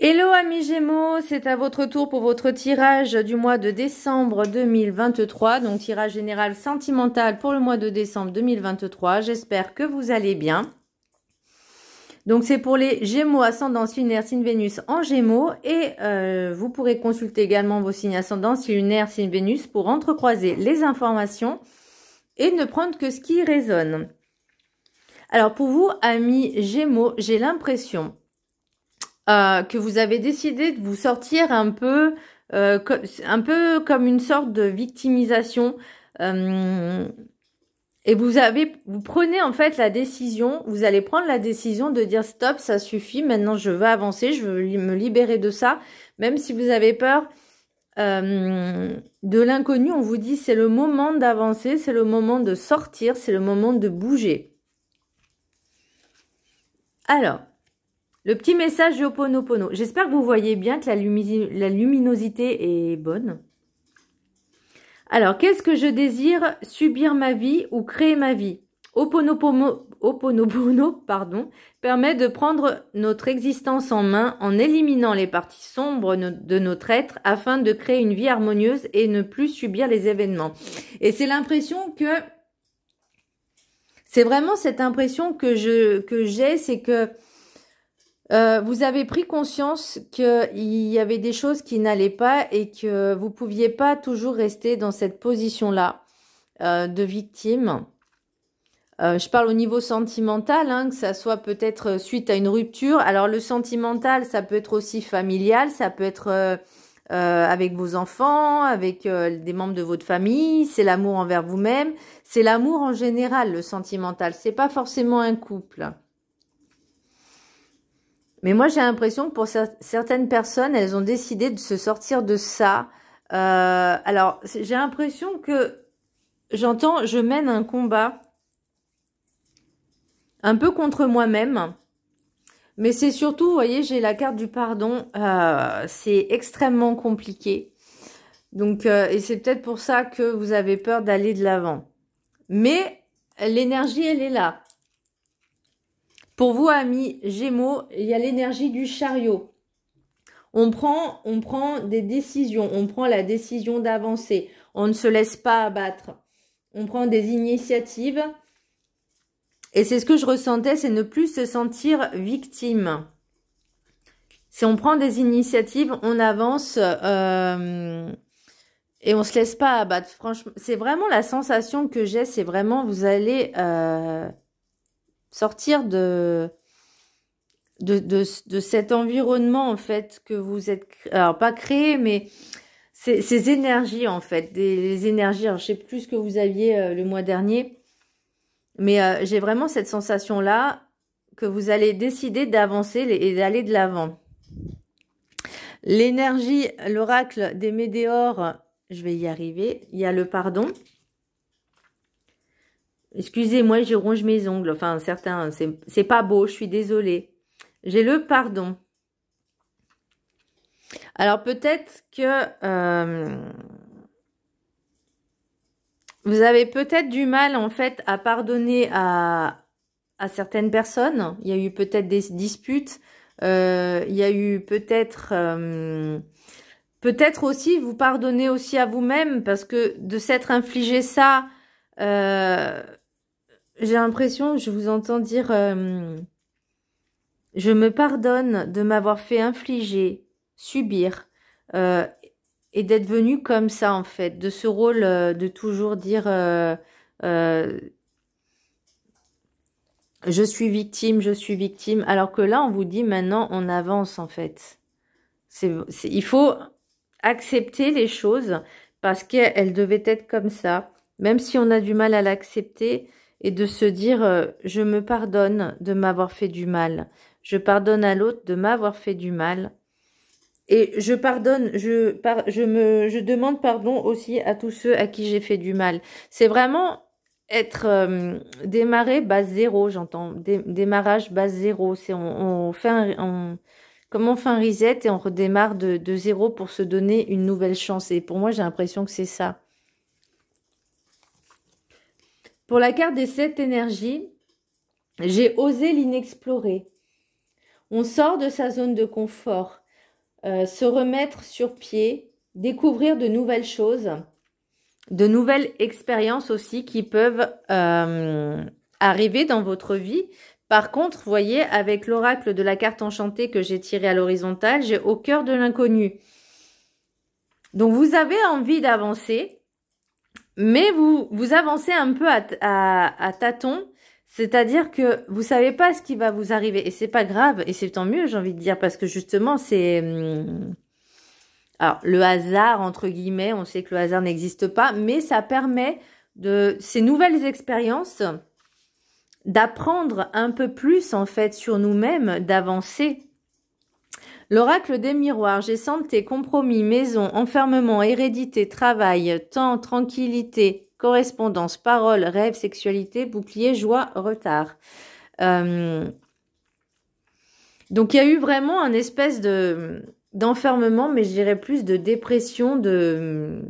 Hello amis Gémeaux, c'est à votre tour pour votre tirage du mois de décembre 2023. Donc tirage général sentimental pour le mois de décembre 2023. J'espère que vous allez bien. Donc c'est pour les Gémeaux, ascendance lunaire, signe Vénus en Gémeaux. Et vous pourrez consulter également vos signes ascendance lunaire, signe Vénus pour entrecroiser les informations et ne prendre que ce qui résonne. Alors pour vous amis Gémeaux, j'ai l'impression que vous avez décidé de vous sortir un peu comme une sorte de victimisation. Et vous prenez en fait la décision, vous allez prendre la décision de dire stop, ça suffit, maintenant je veux avancer, je veux me libérer de ça. Même si vous avez peur de l'inconnu, on vous dit c'est le moment d'avancer, c'est le moment de sortir, c'est le moment de bouger. Alors, le petit message de Ho'oponopono. J'espère que vous voyez bien que la luminosité est bonne. Alors, qu'est-ce que je désire? Subir ma vie ou créer ma vie? Ho'oponopono, pardon, permet de prendre notre existence en main en éliminant les parties sombres de notre être afin de créer une vie harmonieuse et ne plus subir les événements. Et c'est l'impression que... C'est vraiment cette impression que j'ai, c'est que vous avez pris conscience qu'il y avait des choses qui n'allaient pas et que vous ne pouviez pas toujours rester dans cette position-là de victime. Je parle au niveau sentimental, hein, que ça soit peut-être suite à une rupture. Alors le sentimental, ça peut être aussi familial, ça peut être avec vos enfants, avec des membres de votre famille, c'est l'amour envers vous-même, c'est l'amour en général, le sentimental. C'est pas forcément un couple. Mais moi, j'ai l'impression que pour certaines personnes, elles ont décidé de se sortir de ça. Alors, j'ai l'impression que je mène un combat un peu contre moi-même. Mais c'est surtout, vous voyez, j'ai la carte du pardon. C'est extrêmement compliqué. Donc, et c'est peut-être pour ça que vous avez peur d'aller de l'avant. Mais l'énergie, elle est là. Pour vous, amis Gémeaux, il y a l'énergie du chariot. On prend des décisions, on prend la décision d'avancer. On ne se laisse pas abattre. On prend des initiatives. Et c'est ce que je ressentais, c'est ne plus se sentir victime. Si on prend des initiatives, on avance et on ne se laisse pas abattre. Franchement, c'est vraiment la sensation que j'ai, c'est vraiment vous allez sortir de cet environnement en fait que vous êtes, alors pas créé, mais ces énergies en fait, les énergies, alors je sais plus ce que vous aviez le mois dernier, mais j'ai vraiment cette sensation là que vous allez décider d'avancer et d'aller de l'avant. L'énergie, l'oracle des météores, je vais y arriver, il y a le pardon. Excusez-moi, je ronge mes ongles, enfin certains, c'est pas beau, je suis désolée. J'ai le pardon. Alors peut-être que vous avez peut-être du mal en fait à pardonner à certaines personnes. Il y a eu peut-être des disputes. Il y a eu peut-être aussi vous pardonner aussi à vous-même parce que de s'être infligé ça, j'ai l'impression, je vous entends dire je me pardonne de m'avoir fait infliger, subir, et d'être venu comme ça, en fait, de ce rôle de toujours dire je suis victime, alors que là, on vous dit maintenant, on avance, en fait. Il faut accepter les choses parce qu'elles devaient être comme ça, même si on a du mal à l'accepter, et de se dire je me pardonne de m'avoir fait du mal. Je pardonne à l'autre de m'avoir fait du mal. Et je pardonne, je demande pardon aussi à tous ceux à qui j'ai fait du mal. C'est vraiment être démarrer base zéro, j'entends. Démarrage base zéro. C'est comme on fait un reset et on redémarre de zéro pour se donner une nouvelle chance. Et pour moi, j'ai l'impression que c'est ça. Pour la carte des 7 énergies, j'ai osé l'inexplorer. On sort de sa zone de confort. se remettre sur pied, découvrir de nouvelles choses, de nouvelles expériences aussi qui peuvent arriver dans votre vie. Par contre, vous voyez, avec l'oracle de la carte enchantée que j'ai tiré à l'horizontale, j'ai au cœur de l'inconnu. Donc, vous avez envie d'avancer, mais vous avancez un peu à tâtons, c'est-à-dire que vous savez pas ce qui va vous arriver. Et c'est pas grave, et c'est tant mieux, j'ai envie de dire, parce que justement, c'est... alors, le hasard, entre guillemets, on sait que le hasard n'existe pas, mais ça permet de ces nouvelles expériences d'apprendre un peu plus, en fait, sur nous-mêmes, d'avancer. L'oracle des miroirs, j'ai santé, compromis, maison, enfermement, hérédité, travail, temps, tranquillité, correspondance, parole, rêve, sexualité, bouclier, joie, retard. Donc, il y a eu vraiment un espèce d'enfermement, mais je dirais plus de dépression, de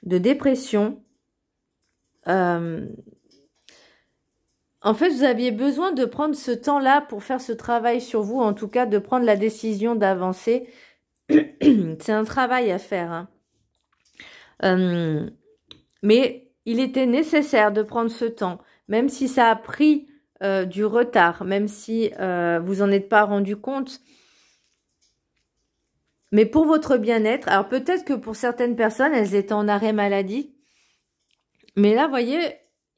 dépression. En fait, vous aviez besoin de prendre ce temps-là pour faire ce travail sur vous, en tout cas de prendre la décision d'avancer. C'est un travail à faire. Hein. Mais il était nécessaire de prendre ce temps, même si ça a pris du retard, même si vous en êtes pas rendu compte. Mais pour votre bien-être, alors peut-être que pour certaines personnes, elles étaient en arrêt maladie. Mais là, vous voyez,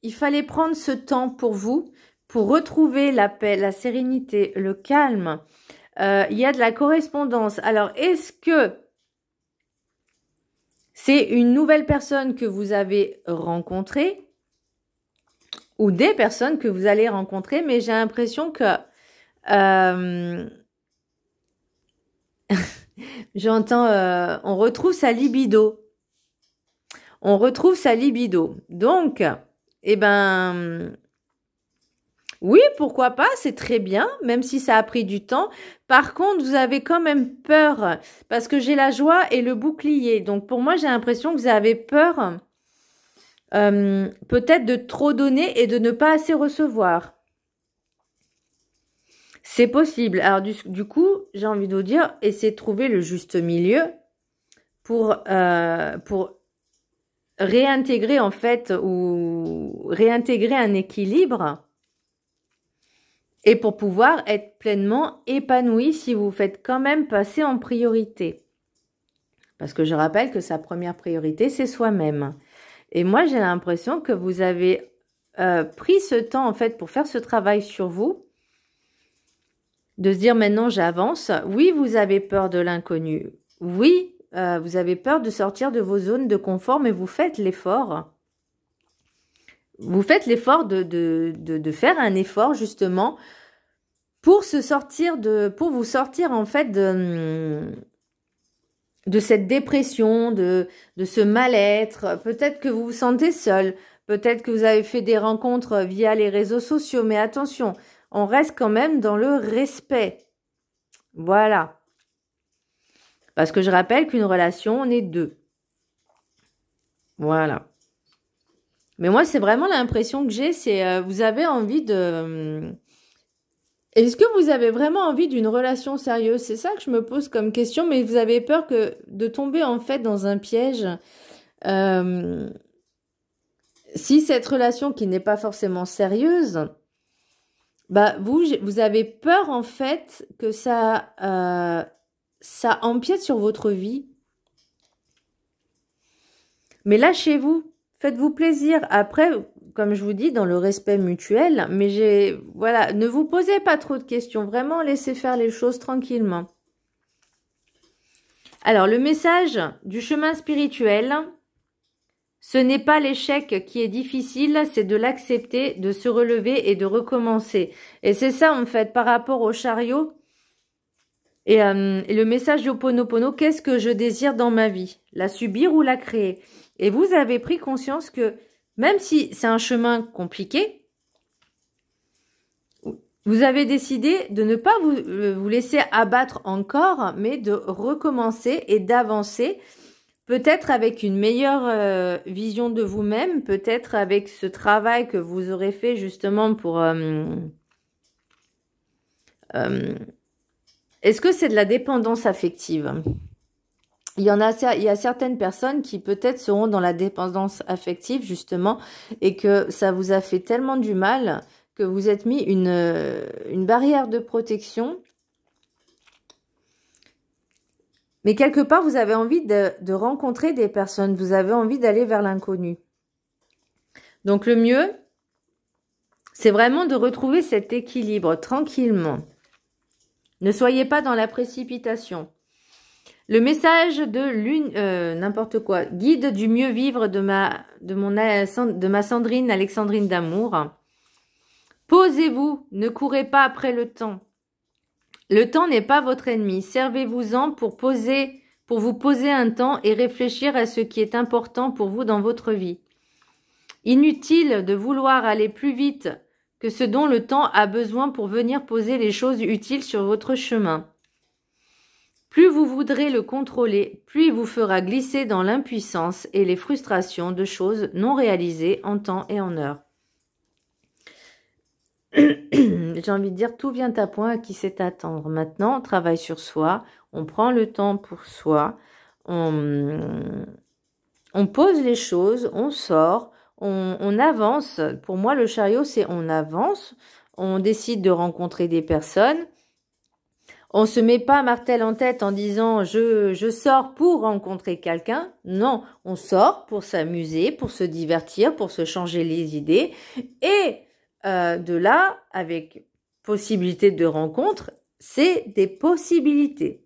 il fallait prendre ce temps pour vous, pour retrouver la paix, la sérénité, le calme. Il y a de la correspondance. Alors, est-ce que c'est une nouvelle personne que vous avez rencontrée ou des personnes que vous allez rencontrer? Mais j'ai l'impression que... j'entends... on retrouve sa libido. On retrouve sa libido. Donc... eh ben, oui, pourquoi pas, c'est très bien, même si ça a pris du temps. Par contre, vous avez quand même peur, parce que j'ai la joie et le bouclier. Donc, pour moi, j'ai l'impression que vous avez peur, peut-être de trop donner et de ne pas assez recevoir. C'est possible. Alors, du coup, j'ai envie de vous dire, essayez de trouver le juste milieu pour réintégrer en fait ou réintégrer un équilibre et pour pouvoir être pleinement épanoui si vous faites quand même passer en priorité. Parce que je rappelle que sa première priorité, c'est soi-même. Et moi, j'ai l'impression que vous avez pris ce temps en fait pour faire ce travail sur vous, de se dire maintenant j'avance. Oui, vous avez peur de l'inconnu. Oui, vous avez peur de sortir de vos zones de confort, mais vous faites l'effort. Vous faites l'effort de faire un effort justement pour pour vous sortir en fait de cette dépression, de ce mal-être. Peut-être que vous vous sentez seul, peut-être que vous avez fait des rencontres via les réseaux sociaux, mais attention, on reste quand même dans le respect. Voilà. Parce que je rappelle qu'une relation, on est deux. Voilà. Mais moi, c'est vraiment l'impression que j'ai, c'est vous avez envie de... Est-ce que vous avez vraiment envie d'une relation sérieuse? C'est ça que je me pose comme question, mais vous avez peur de tomber en fait dans un piège. Si cette relation qui n'est pas forcément sérieuse, bah vous avez peur en fait que ça empiète sur votre vie. Mais lâchez-vous. Faites-vous plaisir. Après, comme je vous dis, dans le respect mutuel, mais voilà, ne vous posez pas trop de questions. Vraiment, laissez faire les choses tranquillement. Alors, le message du chemin spirituel, ce n'est pas l'échec qui est difficile, c'est de l'accepter, de se relever et de recommencer. Et c'est ça, en fait, par rapport au chariot. Et le message d'Ho'oponopono, qu'est-ce que je désire dans ma vie? La subir ou la créer? Et vous avez pris conscience que même si c'est un chemin compliqué, vous avez décidé de ne pas vous laisser abattre encore, mais de recommencer et d'avancer, peut-être avec une meilleure vision de vous-même, peut-être avec ce travail que vous aurez fait justement pour Est-ce que c'est de la dépendance affective? Il y a certaines personnes qui peut-être seront dans la dépendance affective, justement, et que ça vous a fait tellement du mal que vous êtes mis une barrière de protection. Mais quelque part, vous avez envie de rencontrer des personnes. Vous avez envie d'aller vers l'inconnu. Donc, le mieux, c'est vraiment de retrouver cet équilibre tranquillement. Ne soyez pas dans la précipitation. Le message de l'une, n'importe quoi, guide du mieux vivre de ma Sandrine, Alexandrine d'amour. Posez-vous, ne courez pas après le temps. Le temps n'est pas votre ennemi. Servez-vous-en pour vous poser un temps et réfléchir à ce qui est important pour vous dans votre vie. Inutile de vouloir aller plus vite que ce dont le temps a besoin pour venir poser les choses utiles sur votre chemin. Plus vous voudrez le contrôler, plus il vous fera glisser dans l'impuissance et les frustrations de choses non réalisées en temps et en heure. J'ai envie de dire, tout vient à point à qui sait attendre. Maintenant, on travaille sur soi, on prend le temps pour soi, on pose les choses, on sort, on avance. Pour moi, le chariot, c'est on avance, on décide de rencontrer des personnes. On se met pas martel en tête en disant je sors pour rencontrer quelqu'un. Non, on sort pour s'amuser, pour se divertir, pour se changer les idées. Et de là, avec possibilité de rencontre, c'est des possibilités.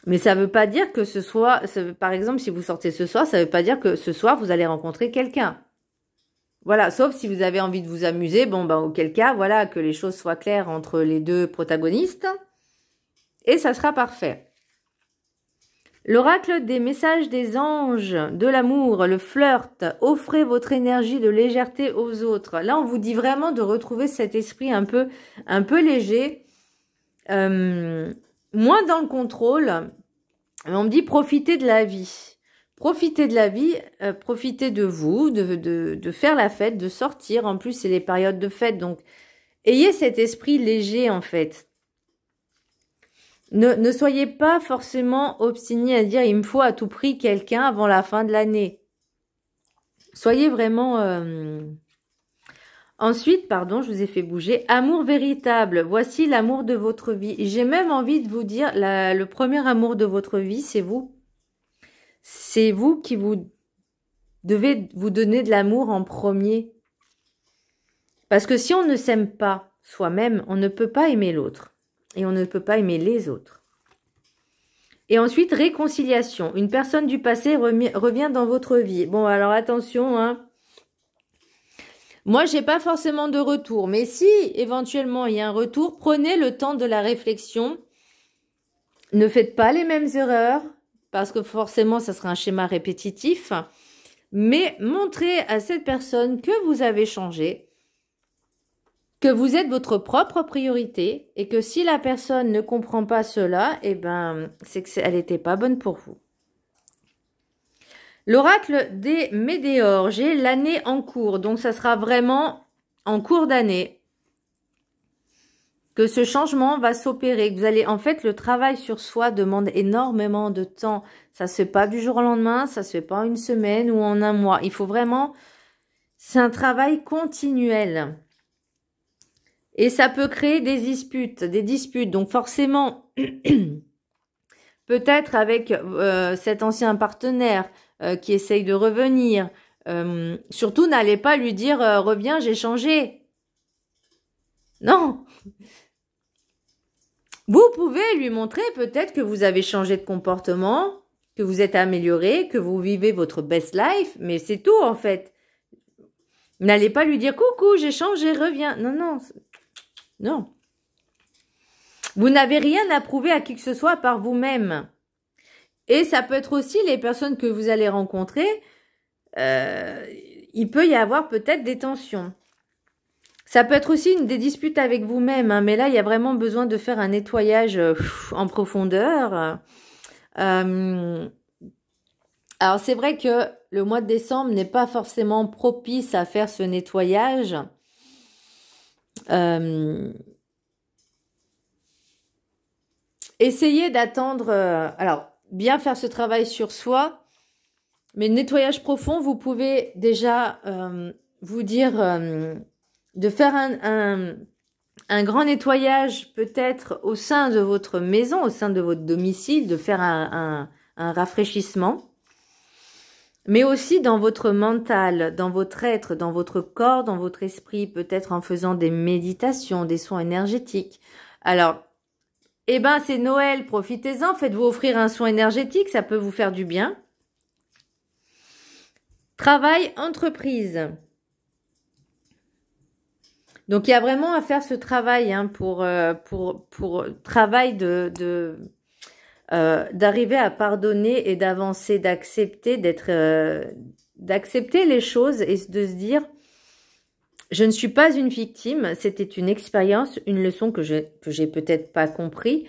Mais ça veut pas dire que ce soit, par exemple, si vous sortez ce soir, ça veut pas dire que ce soir vous allez rencontrer quelqu'un. Voilà, sauf si vous avez envie de vous amuser, bon, ben, auquel cas, voilà, que les choses soient claires entre les deux protagonistes, et ça sera parfait. L'oracle des messages des anges, de l'amour, le flirt, offrez votre énergie de légèreté aux autres. Là, on vous dit vraiment de retrouver cet esprit un peu léger, moins dans le contrôle, on me dit profitez de la vie. Profitez de la vie, profitez de vous, de faire la fête, de sortir. En plus, c'est les périodes de fête. Donc, ayez cet esprit léger, en fait. Ne soyez pas forcément obstiné à dire « il me faut à tout prix quelqu'un avant la fin de l'année ». Soyez vraiment... Ensuite, pardon, je vous ai fait bouger. Amour véritable, voici l'amour de votre vie. J'ai même envie de vous dire, le premier amour de votre vie, c'est vous. C'est vous qui devez vous donner de l'amour en premier. Parce que si on ne s'aime pas soi-même, on ne peut pas aimer l'autre. Et on ne peut pas aimer les autres. Et ensuite, réconciliation. Une personne du passé revient dans votre vie. Bon, alors attention, hein. Moi, j'ai pas forcément de retour. Mais si, éventuellement, il y a un retour, prenez le temps de la réflexion. Ne faites pas les mêmes erreurs. Parce que forcément, ça sera un schéma répétitif. Mais montrez à cette personne que vous avez changé, que vous êtes votre propre priorité et que si la personne ne comprend pas cela, eh ben, c'est qu'elle n'était pas bonne pour vous. L'oracle des météores, j'ai l'année en cours. Donc, ça sera vraiment en cours d'année que ce changement va s'opérer. Vous allez, en fait, le travail sur soi demande énormément de temps. Ça se fait pas du jour au lendemain, ça se fait pas en une semaine ou en un mois. Il faut vraiment, c'est un travail continuel. Et ça peut créer des disputes. Donc forcément, peut-être avec cet ancien partenaire qui essaye de revenir. Surtout, n'allez pas lui dire reviens, j'ai changé. Non. Vous pouvez lui montrer peut-être que vous avez changé de comportement, que vous êtes amélioré, que vous vivez votre best life, mais c'est tout en fait. N'allez pas lui dire coucou, j'ai changé, reviens. Non, non. Non. Vous n'avez rien à prouver à qui que ce soit par vous-même. Et ça peut être aussi les personnes que vous allez rencontrer. Il peut y avoir peut-être des tensions. Ça peut être aussi des disputes avec vous-même. Hein, mais là, il y a vraiment besoin de faire un nettoyage en profondeur. Alors, c'est vrai que le mois de décembre n'est pas forcément propice à faire ce nettoyage. essayez d'attendre, alors, bien faire ce travail sur soi, mais le nettoyage profond, vous pouvez déjà vous dire de faire un grand nettoyage peut-être au sein de votre maison, au sein de votre domicile, de faire un rafraîchissement, mais aussi dans votre mental, dans votre être, dans votre corps, dans votre esprit, peut-être en faisant des méditations, des soins énergétiques. Alors, eh ben, c'est Noël, profitez-en, faites-vous offrir un soin énergétique, ça peut vous faire du bien. Travail, entreprise. Donc, il y a vraiment à faire ce travail hein, pour travail d'arriver à pardonner et d'avancer, d'accepter, d'accepter les choses et de se dire je ne suis pas une victime, c'était une expérience, une leçon que j'ai peut-être pas compris,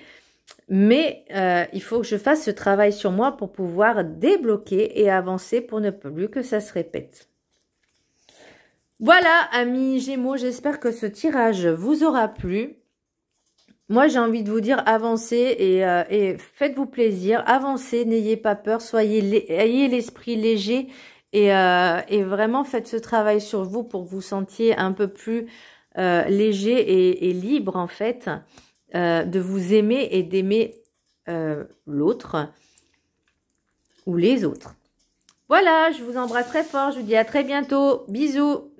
mais il faut que je fasse ce travail sur moi pour pouvoir débloquer et avancer pour ne plus que ça se répète. Voilà, amis Gémeaux, j'espère que ce tirage vous aura plu. Moi, j'ai envie de vous dire, avancez et faites-vous plaisir, avancez, n'ayez pas peur, ayez l'esprit léger et vraiment faites ce travail sur vous pour que vous sentiez un peu plus léger et libre en fait, de vous aimer et d'aimer l'autre ou les autres. Voilà, je vous embrasse très fort, je vous dis à très bientôt, bisous.